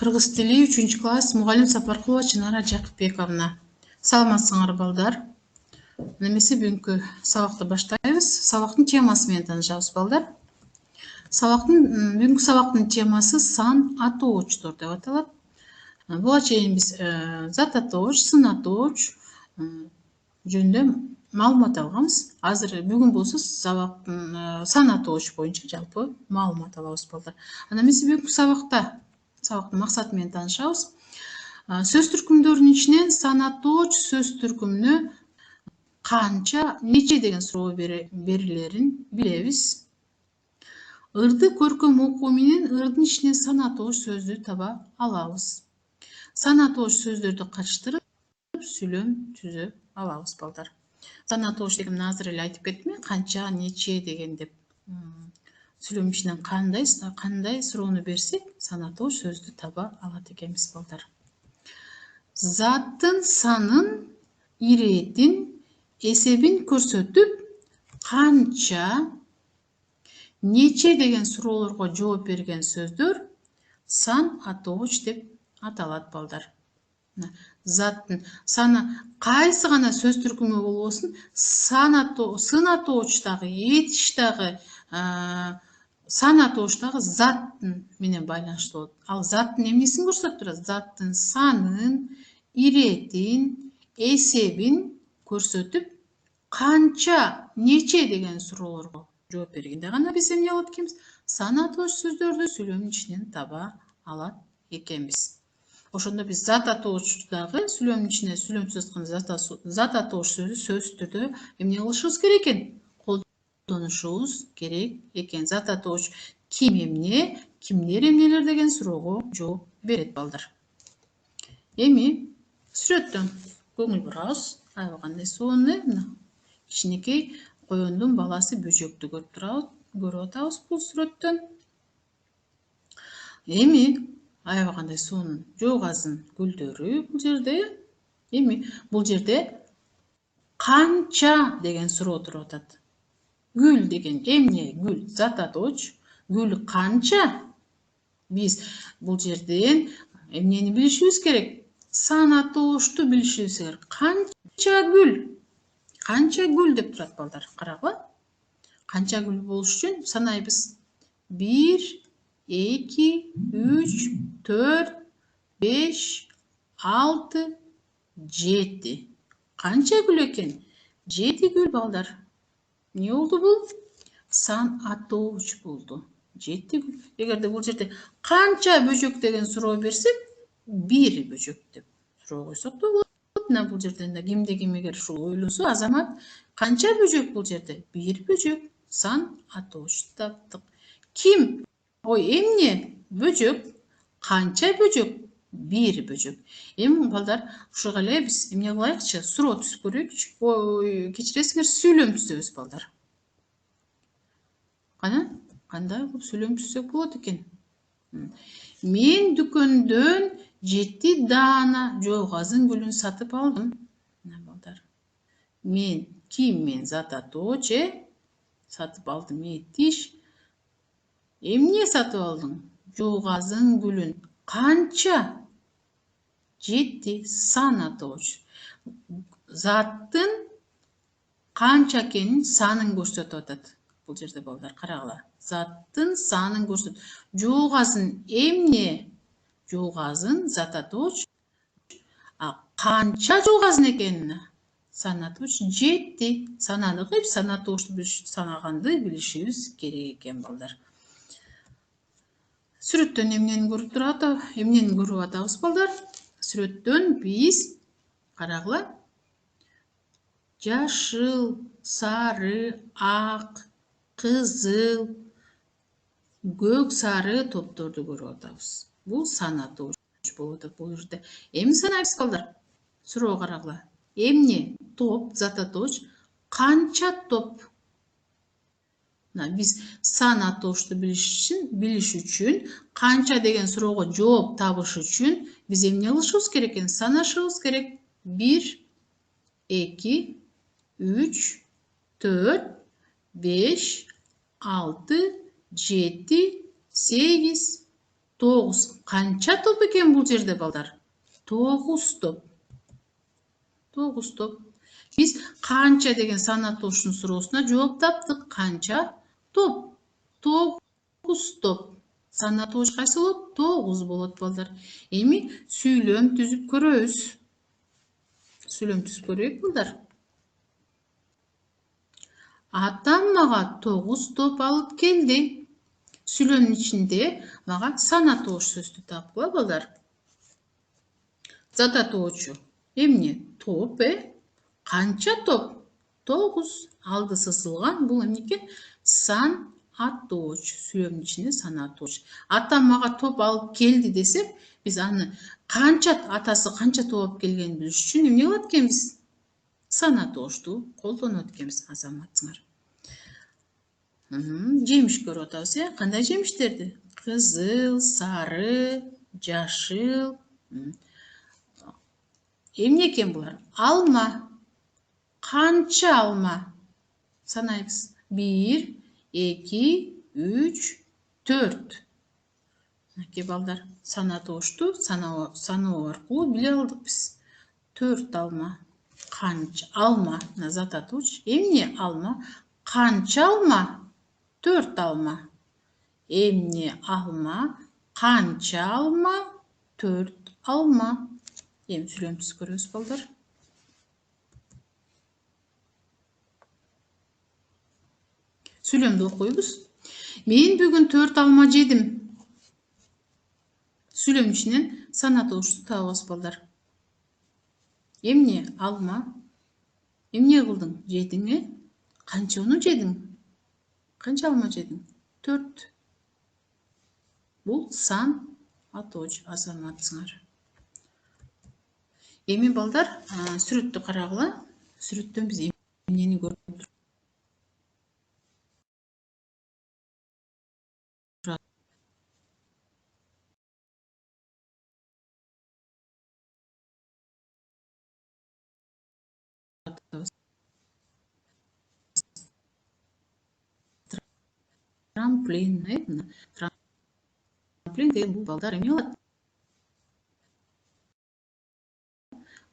Кыргыз тили 3-класс мугалим Сапаркулова Чынара Жакыпбековна. Саламатсыңар балдар. Немесе бүгүнкү сабакты баштайбыз. Сабактын темасы менен таанышабыз балдар. Бүгүнкү сабактын темасы сан атоочтор деп аталат. Буга чейин биз зат атооч, сын атооч жөнүндө маалымат алганбыз. Азыр бүгүн болсо сабактын сан атооч боюнча жалпы маалымат алабыз балдар. Анан эмесе бүгүнкү сабактын максаты менен таанышабыз. Сөз түркүмдөрүнүн ичинен сан атооч сөз түркүмүнө канча, нече деген суроо берилерин билебиз. Ырды көркөм окуу менен ырдын ичинен сан атооч сөздү таба алабыз. Сан атооч сөздөрдү катыштырып сүйлөм түзө алабыз балдар. Сан атооч дегенди азыр эле айтып кеттим, канча, нече деген деп. Сүйлөм ичинен кандай суроону берсек, сан атооч сөздү таба алат экенбиз балдар. Заттын санын, иретин, эсебин көрсөтүп, канча, нече деген суроолорго жооп берген сөздөр сан атооч деп аталат балдар. Заттын саны кайсы гана сөз түркүмү болбосун, сын атоочтагы, этиштагы, сан атоочтагы заттын менен байланыштуу болот. Ал заттын эмнесин көрсөтүп турат? Заттын санын, иретин, эсебин көрсөтүп, канча, нече деген суроолорго жооп бергенде гана биз эмне алат экенбиз? Сан атооч сөздөрдү сүйлөмдүн ичинен таба алат экенбиз. Ошондо биз зат атоочтагы сүйлөмдүн ичине сүйлөмсүз атканда зат атооч сөзү сөзсүз түрдө эмне кылышыбыз керек экен? Колдонушубуз керек экен. Зат атооч ким эмне, кимдер эмнелер деген суроого жооп берет балдар. Эми сүрөттөн көңүл бурабыз. Кандай сонун мына кичинекей коёндун баласы бөчөктү көрүп атабыз бул сүрөттөн. Эми аябагандай сонун жоогазын гүлдөрү бул жерде. Эми бул жерде канча деген суроо туруп атат. Гүл деген эмне? Гүл зат атооч. Гүл канча? Биз бул жерден эмнени билишибиз керек? Сан атоочту билишибиз керек. Канча гүл? Канча гүл деп турат балдар. Карагыла. Канча гүл болуш үчүн санайбыз. 1, 2, 3, 4, 5, 6, 7. Канча гүл экен? 7 гүл балдар. Не болду бул? Сан атооч болду. 7 гүл. Эгерде бул жерде канча бөчөк деген суроо берсек, 1 бөчөк деп суроо койсок да болот. Мына бул жерде кимде ким эгер ушул ойлонсо, азамат канча бөчөк бул жерде? 1 бөчөк. Сан атооч таптык. Ким? Эмне? Бөчөк. Канча бөчөк? 1 бөчөк. Эми балдар, ушуга эле биз эмне кылайыкчы? Суроо түзүп көрөйүкчү. Кечиресиңер, сүйлөм түзөбүз балдар. Кандай кылып сүйлөм түзсөк болот экен? Мен дүкөндөн 7 даана жоогазын гүлүн сатып алдым. Мына балдар. Мен ким? Мен зат атооч, сатып алдым этиш. Эмне сатып алдың? Жоогазын гүлүн. Канча? 7 сан атооч. Заттын канча экенин санын көрсөтүп атат. Бул жерде балдар, карагыла. Заттын санын көрсөтүп. Жоогазын эмне? Жоогазын зат атооч. Канча жоогазын экенин? Сан атооч 7. Сананыгы сан атоочту санаганды билишибиз керек экен балдар. Сүрөттөн эмнени көрүп атабыз балдар? Сүрөттөн биз карагыла. Жашыл, сары, ак, кызыл, көк сары топторду көрүп атабыз. Бул сан атооч болуп атат бул жерде. Эми санайбыз балдар. Суроо карагыла. Эмне? Топ, зат атооч. Канча топ? Биз сан атоочту билиш үчүн, канча деген суроого жооп табыш үчүн биз эмне кылышыбыз керек экен? Санашыбыз керек. 1, 2, 3, 4, 5, 6, 7, 8, 9 канча топ экен бул жерде балдар? 9 топ. 9 топ. Biz kança деген сан атоочунун суроосуна жооп таптык. Канча топ? 9 топ. Сан атооч кайсы болот? 9 болот балдар. Эми сүйлөм түзүп көрөбүз. Сүйлөм түзүп көрөйүк балдар. Атам мага 9 топ алып келди. Сүйлөмдүн ичинде мага сан атооч сөздү тапкыла балдар. Зат атоочу эмне? Топ, канча топ? 9. Алды сызылган. Бул эмнекен? Сан атооч. Сүйлөмдүн ичинде сан атооч. Атам мага топ алып келди десек, биз аны канча атасы канча топ алып келгенин билиш үчүн эмне кылат экенбиз? Сан атоочту колдонот экенбиз, азаматсыңар. Жемиш көрүп атабыз, кандай жемиштерди? Кызыл, сары, жашыл. Эмне экен булар? Алма. Канча алма? Санайбыз. 1, 2, 3, 4. Аке балдар, сан атоочту саноо аркылуу биле алдык биз. 4 алма. Канча алма? Зат атооч. Эмне алма? Канча алма? 4 алма. Эмне алма? Канча алма? 4 алма. Эми сүйлөм түзүп көрөбүз балдар. Сүйлөмдү окуйбуз. Мен бүгүн 4 алма жедим. Сүйлөм ичинен сан атоочту табабыз балдар. Эмне алма? Эмне кылдың? Жедиң, Канчаны жедиң? Канча алма жедиң? 4. Бул сан атооч, азаматсыңар. Эми балдар, сүрөттү карагыла. Сүрөттөн биз эмнени көрүп атабыз? Трамплин, трамплин деген бул балдар эмне кылат?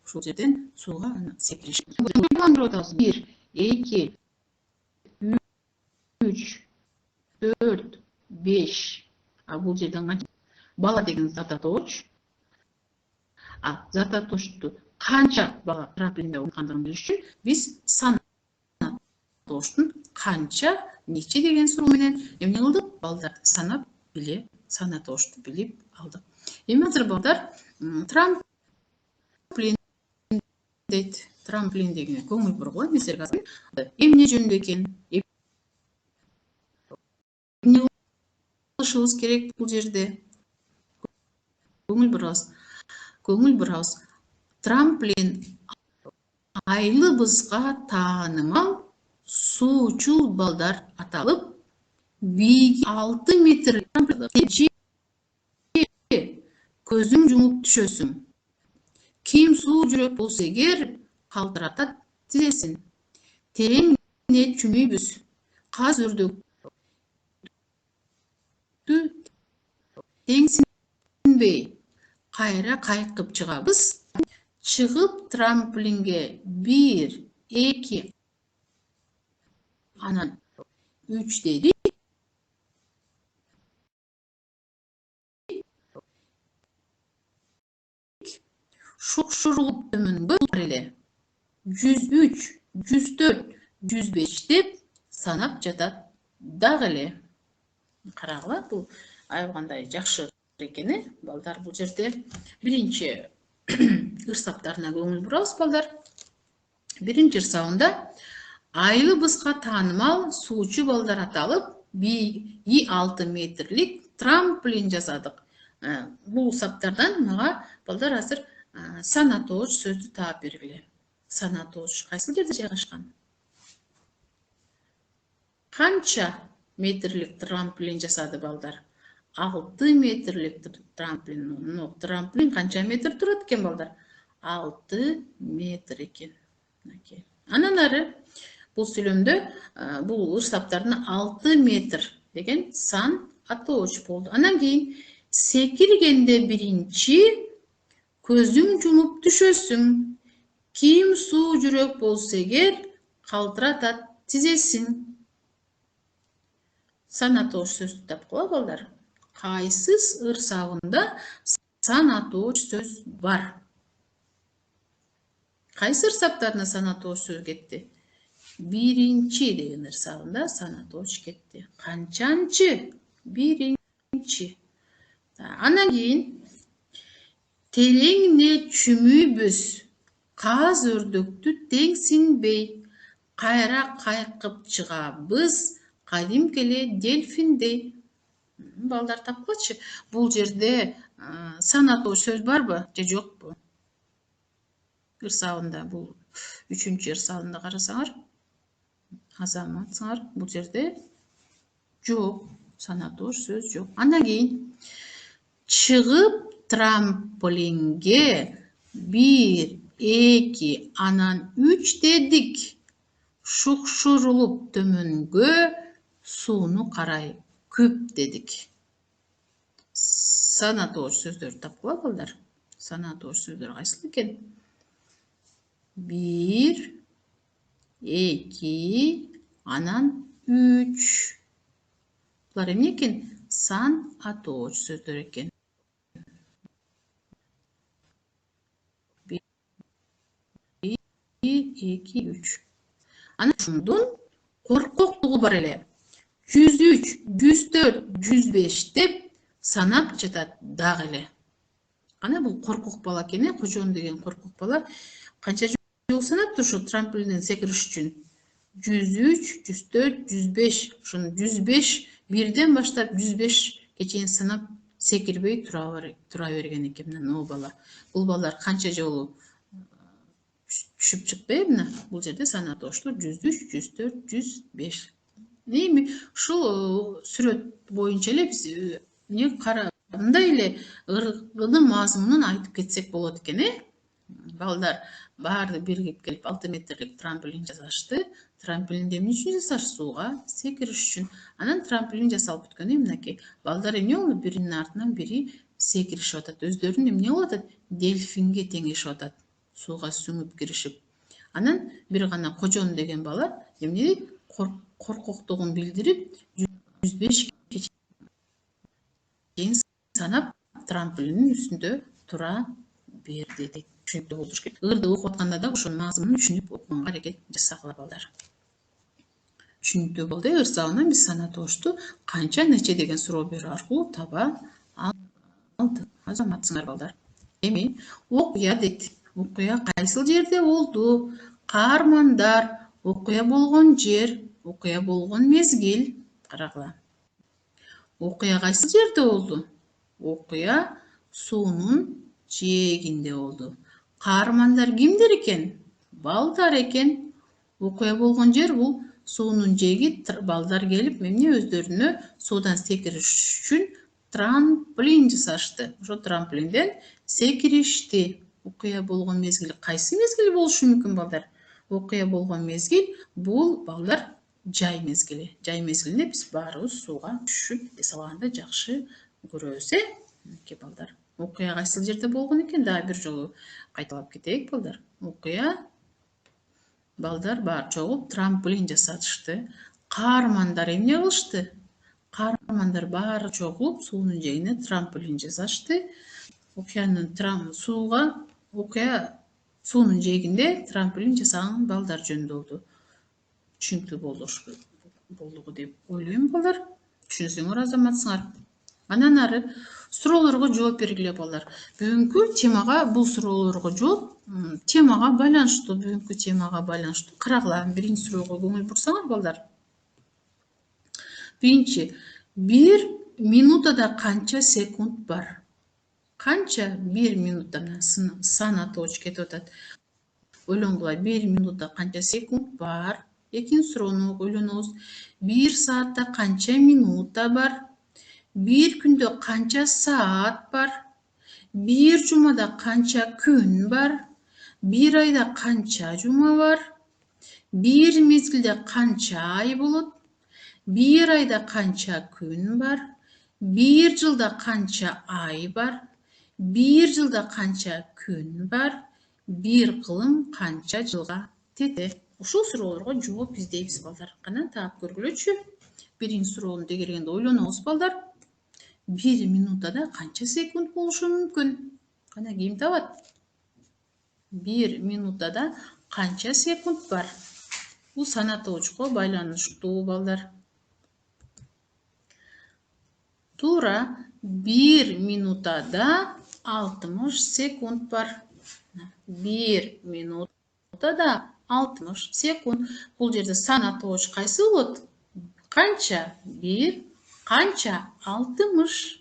Ушул жерден сууга секириш. 1, 2, 3, 4, 5. Бул жерден канча? Бала деген зат атооч. Зат атоочту канча бала трамплинде ойногондугун билиш үчүн биз сан атоочтун канча, нече деген суроо менен эмне кылдык? Балдар санап биле, сан атоочту билип алдык. Эми азыр балдар трамплин дейт. Трамплин деген көңүл бургула. Мен силерге азыр эмне жөнүндө экен? Эмне кылышыбыз керек бул жерде? Көңүл бурабыз. Трамплин айылыбызга таанымал суучул балдар аталып, бийиги 6 метр көзүң жумуп түшөсүң. Ким суу жүрөк болсо эгер, калтыратат тизесин. Тереңине чүмүйбүз. Каз өрдөктү теңсинбей кайра кайкып чыгабыз. Чыгып трамплинге 1, 2, анан 3 деди. Шукшуруп төмөнгө эле 103, 104, 105 деп санап жатат дагы эле. Карагыла, бул аябагандай жакшы экен, балдар. Бул жерде биринчи ырсаптарына көңүл бурабыз балдар. Биринчи ырсабында айылыбызга таанымал суучу балдар аталып, бийиги 6 метрлик трамплин жасадык. Бул ырсаптардан мага балдар азыр сан атооч сөздү таап бергиле. Сан атооч кайсы жерде жайгашкан? Канча метрлик трамплин жасады балдар? 6 метрлик трамплин. Трамплин канча метр турат экен балдар? 6 метр экен. Анан ары бул сүйлөмдө бул ырсаптардын 6 метр деген сан атооч болду. Анан кийин Sekirgende birinci közüň jumup düşösüň. Kim suw jürek bolsa eger, kaltıratat tizesiň. Sanatoş söz tap balдар. Kaysız ırsağında sanatoş söz var. Kaysı ırsaklarına sanatoş söz getdi? Birinci degen ırsağında sanatoş getdi. Kançançı? Birinci. Anan keyin teleňne çümübüz. Kaz ördöktü teňsinbey. Kayra kaykyp çygabız. Kadimkele delfindey. Balдар tapkaçı. Bul jerde sanatoş söz barby? Je jokpu? Irsağında bu 3-nji ırsağında karasaňar, azamatsňar bu jerde jok, sanatoş söz jok. Andan keyin çıgıp trampolinge 1, 2, anan 3 dedik. Şukşurulup tömөнгө suunu karay köp dedik. Sanatoş sözdür tapıla balдар. Sanatoş sözdür kaysıl eken? 1, 2, anan 3. Bular emne eken? Sanatoş sözdür eken. 1, 2, 3. Ana şundun korkokluğu bar ele. 103, 104, 105 dep sanap jatat dag ele. Ana bu korkok bala kene, kojon degen korkok bala kança jol sanaptır şu trampolinden sekiriş üçün. 103, 104, 105, şunu 105 birden başlap 105 geçen sanap sekirbey tura bergen ekemden o bala. Bul balar kança jolu düşüp çıkpayb mı? Bu jerde sanatoştur 103, 104, 105. Neymi? Şu süret boyunca ele biz ne karabında ile ırgıны mazmunun aytıp ketsek bolot ekeni. Balдар bardy birgip kelip 6 metrlik trampolin jasaştı. Trampolin emne üçin jasaştı? Suga sekiriş üçün. Anan trampolin jasalıp бүткөн emneki. Balдар emne oldu? Birinin artынан biri sekirişip atat. Özlerinin emne olatat? Delfinge teňeşip atat. Suga süňüp girişip. Anan bir gana kojon degen bala emne korkoktuğun bildirip 105 geçen sanap trampolinin üstünde tura bir dedik. Düşünüp de boldur. Irdy okutganda da uşun mazmunun düşünüp okumanга hareket jasagla balдар. Düşünüp de boldu. Irsağından biz sanatoştu kança neçe degen suroo berүү arkылуу taба aldık. Azamatsыңар balдар. Emi okuya dedik. Okuya kaysyl jerde oldu? Karmandar. Okuya bolgon jer, okuya bolgon mezgil. Karagıla. Okuya kaysyl jerde oldu? Okuya suunun jeeginde oldu. Karmandar kimdir eken? Balдар eken. Okuya bolgon jer bul suunun jeegi, balдар gelip memne özlörünө suudan sekiriş üçün trampolin jasaştı. Ошо trampolinden sekirişti. Okuya bolgon mezgil kayсы mezgil bolушу мүмкүн балдар? Okuya bolgon mezgil bul balдар jay mezgili. Jay mezgilinde biz barыбыз suuga düşüp салганда жакшы көрөбүz. Ке балдар. Okuya kaysyl jerde bolgon eken? Daha bir jolu kaytalap keteyik balдар. Okuya balдар bar çoğup trampolin jasaştı. Karmandar emne kılıştı? Karmandar bari çoğup suunun jeegine trampolin jasaştı. Okuyanın suuga okuya suunun jeeginde trampolin jasagan balдар jönde oldu. Düşünüktүү boldugu dep ойлойм балдар. Düşünsөңөр azamatsыңар. Анан ары суроолорго жооп бергиле балдар. Бүгүнкү темага бул суроолорго жооп темага байланыштуу, бүгүнкү темага байланыштуу карагыла. Биринчи суроого көңүл бурсаңар балдар. Birinci, bir minutada kança sekund var? Kança bir minuttan sanatoç ketip atat. Ойлонгула, bir minuta kança sekund var? Ekin suronu ойлонобуз. Bir saatta kança minuta var? Bir günde kança saat var? Bir cumada kança gün var? Bir ayda kança cuma var? Bir mezgilde kança ay bolot? Bir ayda kança gün var? Bir yılda kança ay var? Bir yılda kança gün var? Bir kılım kança жылга tete? Ушул суроолорго жооп издейбиз балдар. Кана таап көргүлөчү. Биринчи суроону тегерегенде ойлонобуз балдар. Bir минутада kança секунд болушу мүмкүн? Кана ким табат? Bir минутада kança секунд бар? Бул санатоочко байланыштуу балдар. Тура 1 минутада 60 секунд бар. 1 минутада 60 секунд. Бұл жерде санаточ кайсы болот? Канча? 1, канча? 60.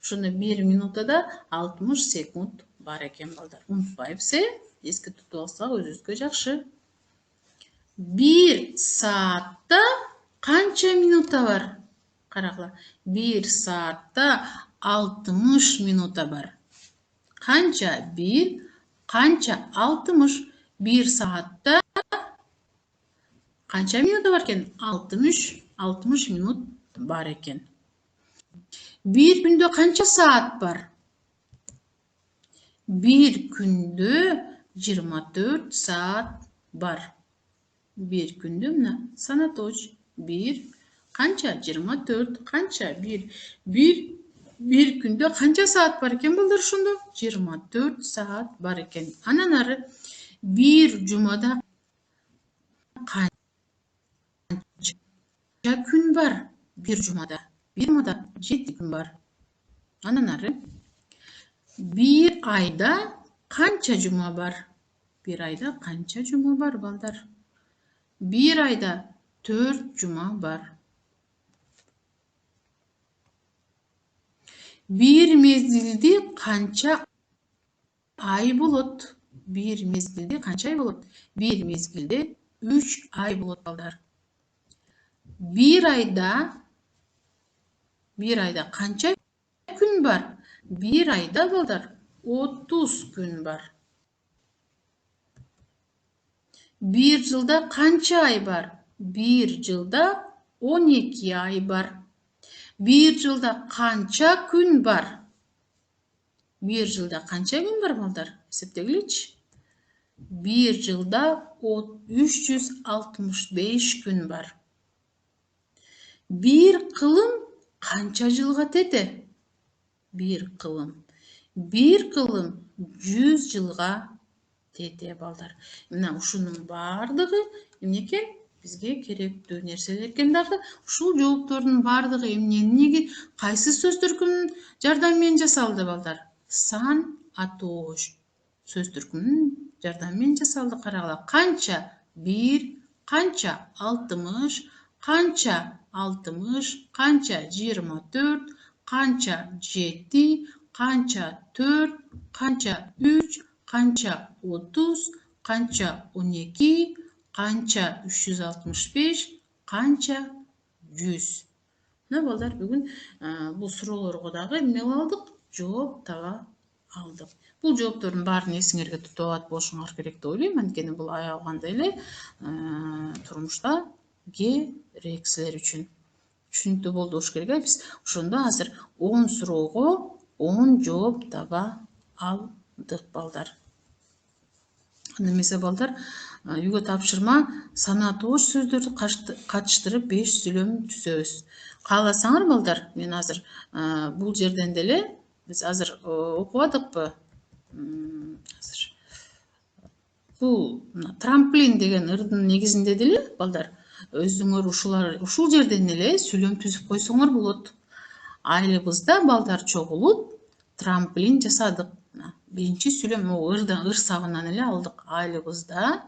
Ошондо 1 минутада 60 секунд бар экен балдар. Унутпайбыз, эске тутуп алсак өзүбүзгө жакшы. 1 saatта канча минута бар? Карагыла. 1 saatte 60 minuta var. Kança 1, kança 60. 1 saatte kança minuta varken 60 minut var eken. Bir günde kança saat var? Bir günde 24 saat var. Bir günde mi? Sanatoç. Bir kança 24 kança bir günde kança saat var eken balдар ошондо 24 saat бар экен. Анан ары bir жумада kança gün var? Bir jumada 7 gün var. Анан ары bir ayda kança juma var? Bir ayda kança juma var balдар? Bir ayda 4 juma var. Bir mezgilde kança ay bolot? Bir mezgilde kança ay bolot? Bir mezgilde 3 ay bolot balдар. Bir ayda kança gün var? Bir ayda balдар 30 gün var. Bir yılda kança ay var? Bir yılda 12 ay var. Bir yılda kança gün var? Bir yılda kança gün var balдар? Eseptegilечи. Bir yılda 365 gün var. Bir kılım kança жылга tete? Bir kılım 100 жылга tete balдар. Мына ушунун бардыгы эмне экен? Бизге керектүү нерселер экен дагы. Ушул жооптордун бардыгы эмнеге кайсы сөз түркүмүнүн жардамы менен жасалды балдар? Сан атош сөз түркүмүнүн жардамы менен жасалды. Карагыла. Канча 1, канча 60, канча 60, канча 24, канча 7, канча 4, канча 3, kança 30, kança 12, kança 365, kança 100. Ne balдар? Bugün bu sorularga dagı emne aldık? Жооп таба алдык. Бул жооптордун баарын эсиңерге тутуп алат болушуңар керек деп ойлойм. Анткени бул ая алганда эле турмушта керек силер үчүн. Түшүнүктүү болду болуш керек. Биз ошондо азыр 10 суроого 10 жооп таба алдык балдар. Немесе балдар үйгө тапшырма санатооч сөздөрдү катыштырып 5 сүйлөм түзөбүз. Кааласаңар балдар, мен азыр бул жерден деле биз азыр окубадыкпы? Азыр бул трамплин деген ырдын негизинде деле балдар өзүңөр ушул жерден эле сүйлөм түзүп койсоңор болот. Айылыбызда балдар чогулуп трамплин жасадык. Биринчи сүйлөм ыр сабынан эле алдык. Айылыбызда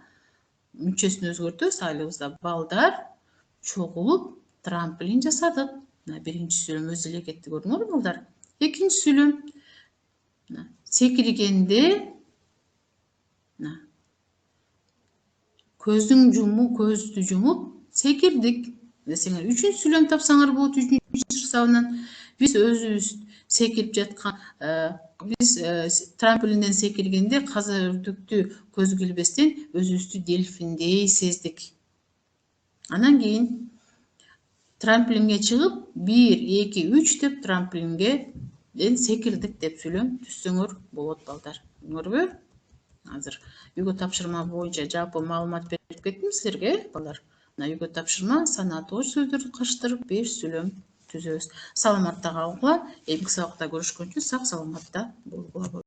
мүчөсүн өзгөртөбүз. Айылыбызда балдар чогулуп трамплин жасадык. Биринчи сүйлөм өзү эле кетти, көрдүңөрбү балдар? Экинчи сүйлөм секиргенде көздү жумуп секирдик десеңер. Үчүнчү сүйлөм тапсаңар болот. Үчүнчү сабынан биз өзүбүз секирип жаткан биз трамплинден секиргенде каза үрдүктү көзгө илбестен өзүбүздү дельфиндей сездик. Анан кийин Trampolinге чыгып 1, 2, 3 деп трамполинге секирдик деп сүйлөм түзсөңөр болот балдар. Көрбү? Азыр үйгө тапшырма боюнча жалпы маалымат берип кеттим силерге балдар. Мына үйгө тапшырма санатоож сөздөрдү кыштырып 5 сүйлөм түзөбүз. Саламатта калгыла, эмки сабакта көрүшкөнчө сак саламатта болгула.